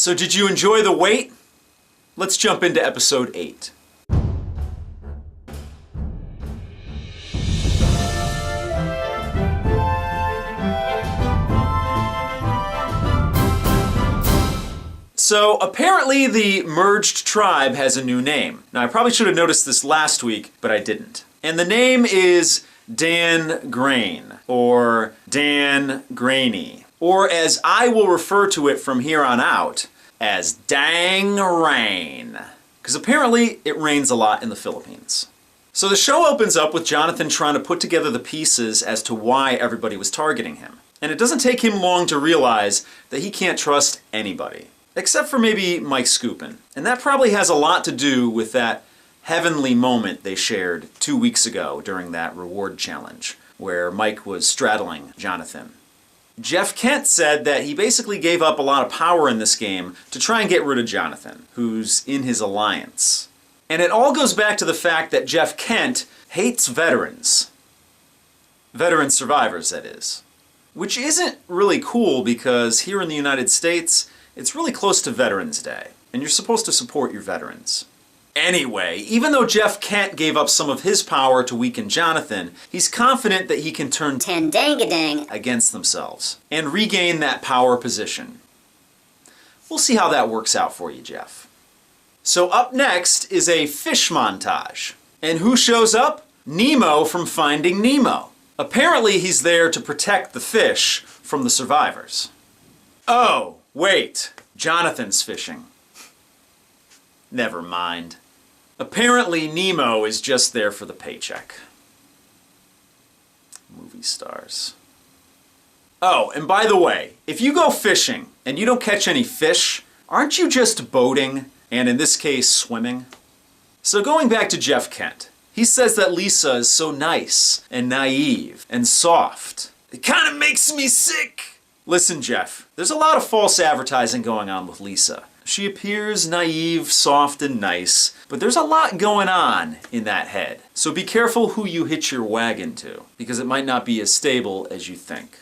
So did you enjoy the wait? Let's jump into episode 8. So apparently the merged tribe has a new name. Now I probably should have noticed this last week, but I didn't. And the name is Dan Grain, or Dan Grainy, or as I will refer to it from here on out, as Dang Rain. Because apparently it rains a lot in the Philippines. So the show opens up with Jonathan trying to put together the pieces as to why everybody was targeting him. And it doesn't take him long to realize that he can't trust anybody. Except for maybe Mike Skupin. And that probably has a lot to do with that heavenly moment they shared 2 weeks ago during that reward challenge, where Mike was straddling Jonathan. Jeff Kent said that he basically gave up a lot of power in this game to try and get rid of Jonathan, who's in his alliance. And it all goes back to the fact that Jeff Kent hates veterans. Veteran survivors, that is. Which isn't really cool because here in the United States, it's really close to Veterans Day, and you're supposed to support your veterans. Anyway, even though Jeff Kent gave up some of his power to weaken Jonathan, he's confident that he can turn 10 dang-a-dang against themselves and regain that power position. We'll see how that works out for you, Jeff. So up next is a fish montage. And who shows up? Nemo from Finding Nemo. Apparently he's there to protect the fish from the survivors. Oh, wait, Jonathan's fishing. Never mind. Apparently Nemo is just there for the paycheck. Movie stars. Oh, and by the way, if you go fishing and you don't catch any fish, aren't you just boating, and in this case, swimming? So going back to Jeff Kent, he says that Lisa is so nice and naive and soft. It kind of makes me sick. Listen, Jeff, there's a lot of false advertising going on with Lisa. She appears naive, soft, and nice, but there's a lot going on in that head. So be careful who you hitch your wagon to, because it might not be as stable as you think.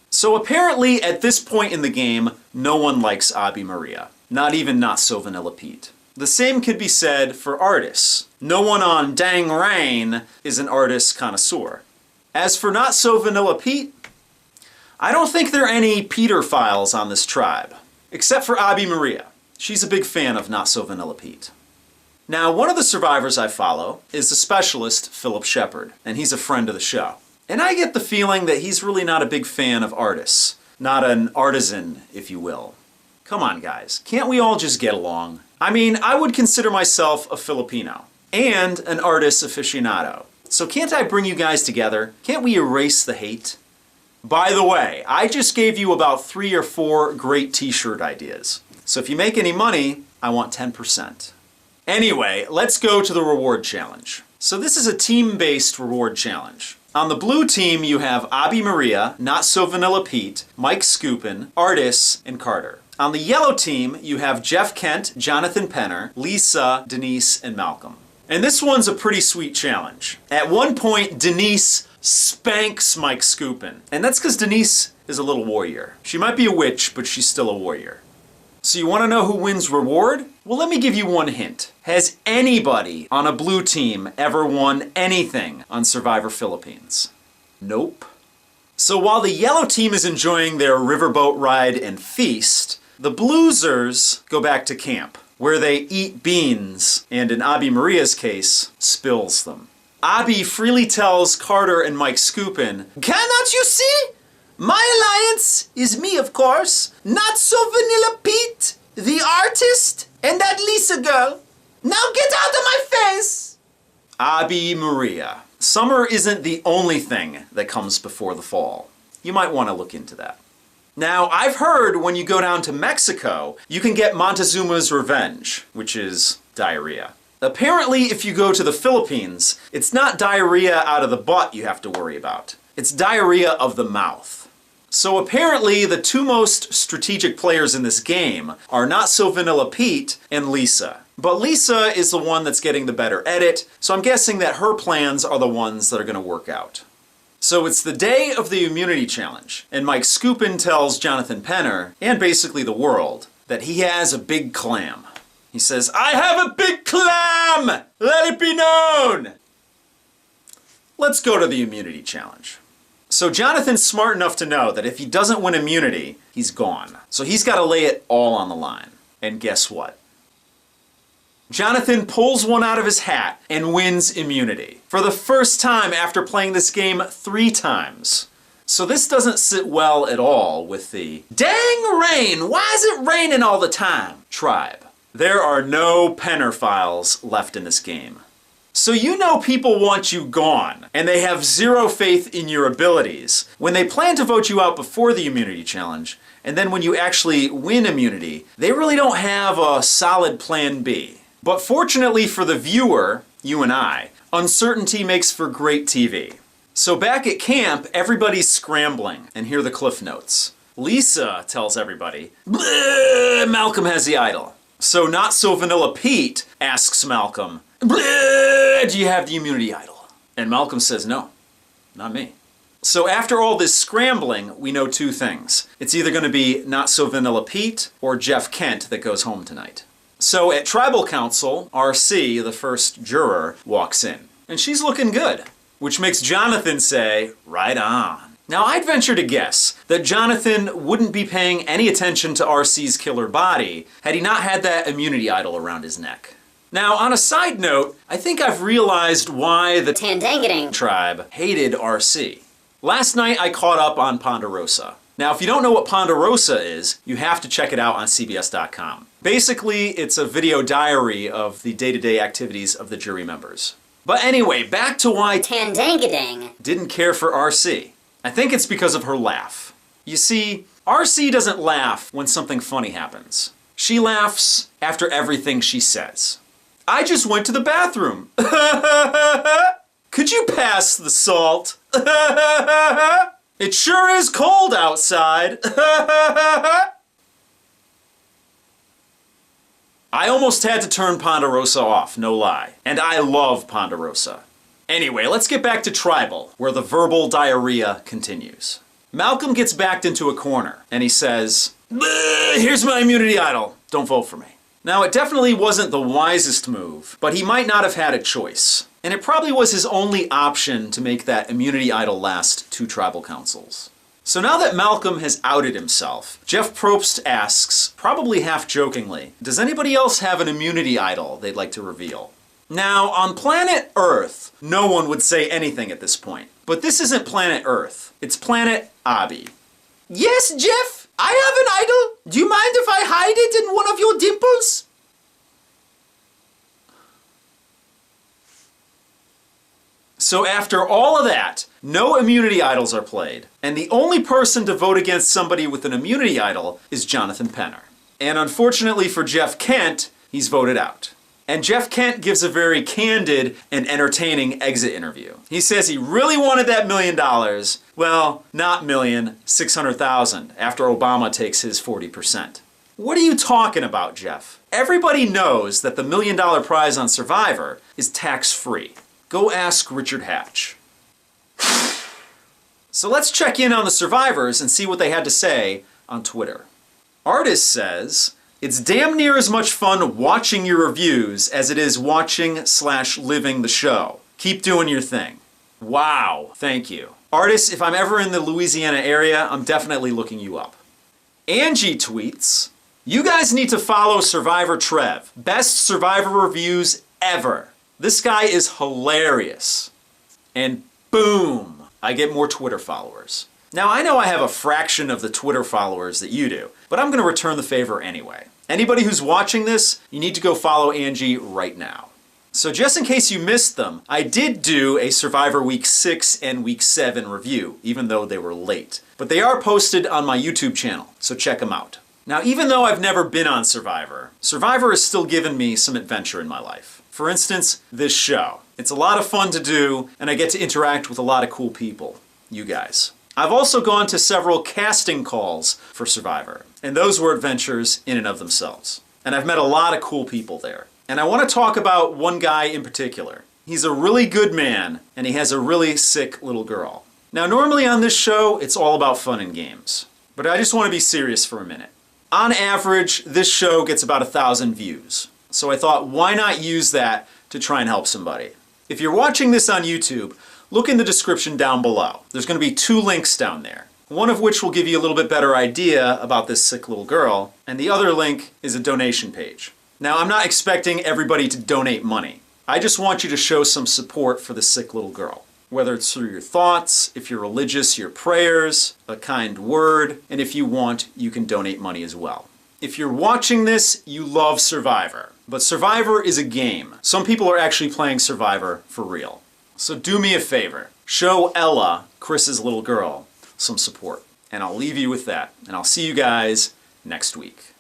So apparently, at this point in the game, no one likes Abi Maria. Not even Not So Vanilla Pete. The same could be said for artists. No one on Dang Rain is an artist connoisseur. As for Not So Vanilla Pete, I don't think there are any Peter files on this tribe, except for Abi Maria. She's a big fan of Not So Vanilla Pete. Now, one of the survivors I follow is the specialist Philip Shepard, and he's a friend of the show. And I get the feeling that he's really not a big fan of artists. Not an artisan, if you will. Come on, guys. Can't we all just get along? I mean, I would consider myself a Filipino and an artist aficionado. So can't I bring you guys together? Can't we erase the hate? By the way, I just gave you about 3 or 4 great t-shirt ideas. So if you make any money, I want 10%. Anyway, let's go to the reward challenge. So this is a team-based reward challenge. On the blue team, you have Abi Maria, Not So Vanilla Pete, Mike Skupin, Artis, and Carter. On the yellow team, you have Jeff Kent, Jonathan Penner, Lisa, Denise, and Malcolm. And this one's a pretty sweet challenge. At one point, Denise spanks Mike Skupin. And that's because Denise is a little warrior. She might be a witch, but she's still a warrior. So you want to know who wins reward? Well, let me give you one hint. Has anybody on a blue team ever won anything on Survivor Philippines? Nope. So while the yellow team is enjoying their riverboat ride and feast, the bluesers go back to camp, where they eat beans, and in Abi Maria's case, spills them. Abi freely tells Carter and Mike Skupin, "Cannot you see? My alliance is me, of course. Not So Vanilla Pete, the artist, and that Lisa girl. Now get out of my face!" Abi Maria. Summer isn't the only thing that comes before the fall. You might want to look into that. Now, I've heard when you go down to Mexico, you can get Montezuma's Revenge, which is diarrhea. Apparently, if you go to the Philippines, it's not diarrhea out of the butt you have to worry about. It's diarrhea of the mouth. So apparently, the 2 most strategic players in this game are Not So Vanilla Pete and Lisa. But Lisa is the one that's getting the better edit, so I'm guessing that her plans are the ones that are going to work out. So it's the day of the immunity challenge, and Mike Skupin tells Jonathan Penner, and basically the world, that he has a big clam. He says, "I have a big clam! Let it be known!" Let's go to the immunity challenge. So Jonathan's smart enough to know that if he doesn't win immunity, he's gone. So he's got to lay it all on the line. And guess what? Jonathan pulls one out of his hat and wins immunity. For the first time after playing this game 3 times. So this doesn't sit well at all with the "dang rain, why is it raining all the time" tribe. There are no Penner files left in this game. So you know people want you gone, and they have zero faith in your abilities when they plan to vote you out before the immunity challenge, and then when you actually win immunity, they really don't have a solid plan B. But fortunately for the viewer, you and I, uncertainty makes for great TV. So back at camp, everybody's scrambling, and here are the cliff notes. Lisa tells everybody, "Malcolm has the idol." So Not So Vanilla Pete asks Malcolm, "Do you have the immunity idol?" And Malcolm says, "No, not me." So after all this scrambling, we know 2 things. It's either going to be Not So Vanilla Pete or Jeff Kent that goes home tonight. So at Tribal Council, RC, the first juror, walks in. And she's looking good, which makes Jonathan say, "Right on." Now I'd venture to guess that Jonathan wouldn't be paying any attention to RC's killer body had he not had that immunity idol around his neck. Now, on a side note, I think I've realized why the Tandangating tribe hated RC. Last night I caught up on Ponderosa. Now, if you don't know what Ponderosa is, you have to check it out on CBS.com. Basically, it's a video diary of the day-to-day activities of the jury members. But anyway, back to why Tandangadang didn't care for RC. I think it's because of her laugh. You see, RC doesn't laugh when something funny happens. She laughs after everything she says. "I just went to the bathroom." "Could you pass the salt?" "It sure is cold outside." I almost had to turn Ponderosa off, no lie. And I love Ponderosa. Anyway, let's get back to Tribal, where the verbal diarrhea continues. Malcolm gets backed into a corner, and he says, "Here's my immunity idol. Don't vote for me." Now, it definitely wasn't the wisest move, but he might not have had a choice. And it probably was his only option to make that immunity idol last 2 tribal councils. So now that Malcolm has outed himself, Jeff Probst asks, probably half-jokingly, does anybody else have an immunity idol they'd like to reveal? Now, on planet Earth, no one would say anything at this point. But this isn't planet Earth. It's planet Abby. "Yes, Jeff, I have an idol. Do you mind if I hide it in one of your dimples?" So after all of that, no immunity idols are played, and the only person to vote against somebody with an immunity idol is Jonathan Penner. And unfortunately for Jeff Kent, he's voted out. And Jeff Kent gives a very candid and entertaining exit interview. He says he really wanted that $1 million. Well, not million, 600,000 after Obama takes his 40%. What are you talking about, Jeff? Everybody knows that the $1 million prize on Survivor is tax-free. Go ask Richard Hatch. So let's check in on the survivors and see what they had to say on Twitter. Artist says, "It's damn near as much fun watching your reviews as it is watching/living the show. Keep doing your thing." Wow, thank you. Artist, if I'm ever in the Louisiana area, I'm definitely looking you up. Angie tweets, "You guys need to follow SurvivorTrev. Best Survivor reviews ever. This guy is hilarious." And boom, I get more Twitter followers. Now, I know I have a fraction of the Twitter followers that you do, but I'm going to return the favor anyway. Anybody who's watching this, you need to go follow Angie right now. So just in case you missed them, I did do a Survivor Week 6 and Week 7 review, even though they were late. But they are posted on my YouTube channel, so check them out. Now, even though I've never been on Survivor, Survivor has still given me some adventure in my life. For instance, this show. It's a lot of fun to do, and I get to interact with a lot of cool people. You guys. I've also gone to several casting calls for Survivor, and those were adventures in and of themselves. And I've met a lot of cool people there. And I want to talk about one guy in particular. He's a really good man, and he has a really sick little girl. Now, normally on this show, it's all about fun and games. But I just want to be serious for a minute. On average, this show gets about 1,000 views. So I thought, why not use that to try and help somebody? If you're watching this on YouTube, look in the description down below. There's going to be 2 links down there. One of which will give you a little bit better idea about this sick little girl, and the other link is a donation page. Now, I'm not expecting everybody to donate money. I just want you to show some support for the sick little girl. Whether it's through your thoughts, if you're religious, your prayers, a kind word, and if you want, you can donate money as well. If you're watching this, you love Survivor. But Survivor is a game. Some people are actually playing Survivor for real. So do me a favor. Show Ella, Chris's little girl, some support. And I'll leave you with that. And I'll see you guys next week.